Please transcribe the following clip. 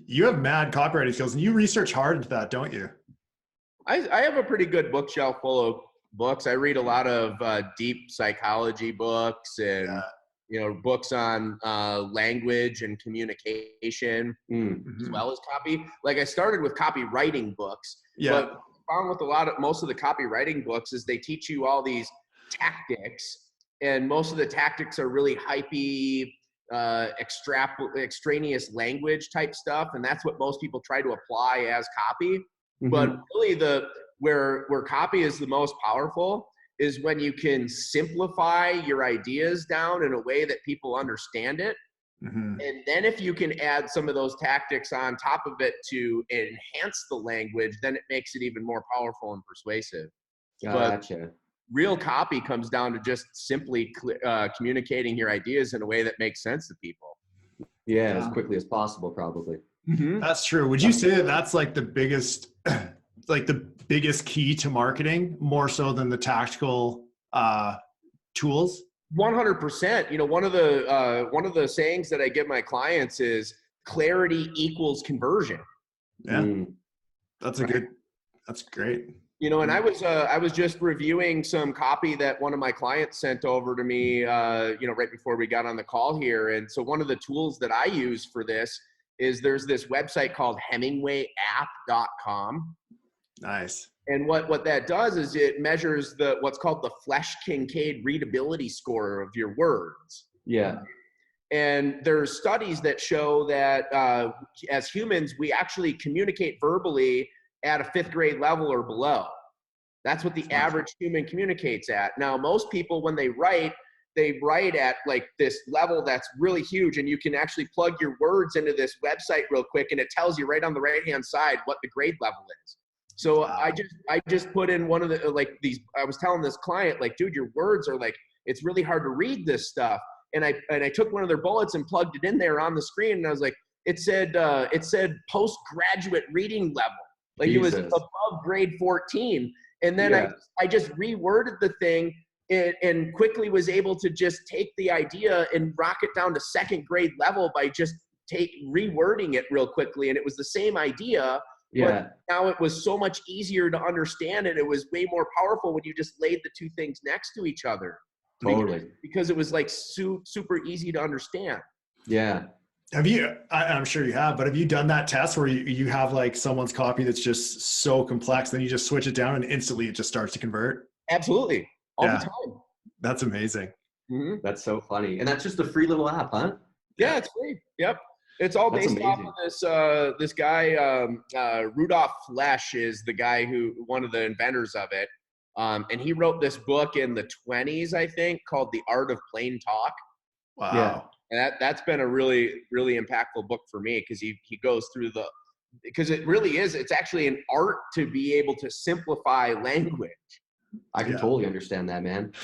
you have mad copywriting skills, and you research hard into that, don't you? I have a pretty good bookshelf full of books. I read a lot of deep psychology books and books on language and communication, as well as copy. Like I started with copywriting books, but found with most of the copywriting books is they teach you all these tactics, and most of the tactics are really hypey, extraneous language type stuff, and that's what most people try to apply as copy. But really where copy is the most powerful is when you can simplify your ideas down in a way that people understand it. And then if you can add some of those tactics on top of it to enhance the language, then it makes it even more powerful and persuasive. Gotcha. But real copy comes down to just simply communicating your ideas in a way that makes sense to people. Yeah, as quickly as possible, probably. That's true. Would you say that that's like the biggest key to marketing, more so than the tactical tools? 100%. One of the sayings that I give my clients is clarity equals conversion. Yeah, that's great. And I was just reviewing some copy that one of my clients sent over to me, right before we got on the call here. And so one of the tools that I use for this is there's this website called HemingwayApp.com. Nice. And what that does is it measures what's called the Flesch-Kincaid readability score of your words. Yeah. And there's studies that show that as humans, we actually communicate verbally at a 5th grade level or below. That's what the average human communicates at. Now, most people, when they write at like this level that's really huge, and you can actually plug your words into this website real quick, and it tells you right on the right-hand side what the grade level is. So I just put in one of the, I was telling this client, like, dude, your words are it's really hard to read this stuff. And I took one of their bullets and plugged it in there on the screen. And I was like, it said postgraduate reading level. Like Jesus. It was above grade 14. And then I just reworded the thing and quickly was able to just take the idea and rock it down to 2nd grade level by just rewording it real quickly. And it was the same idea. But now it was so much easier to understand, and it was way more powerful when you just laid the two things next to each other. Totally. Because it was super easy to understand. Yeah. I'm sure you have, but have you done that test where you have someone's copy that's just so complex, then you just switch it down and instantly it just starts to convert? Absolutely. All the time. That's amazing. That's so funny. And that's just a free little app, huh? Yeah, it's free. Yep. It's all based off of this guy, Rudolf Flesch is the guy one of the inventors of it. And he wrote this book in the 1920s, I think, called The Art of Plain Talk. Wow. Yeah. And that's been a really, really impactful book for me, because he goes through because it really is, it's actually an art to be able to simplify language. I can totally understand that, man.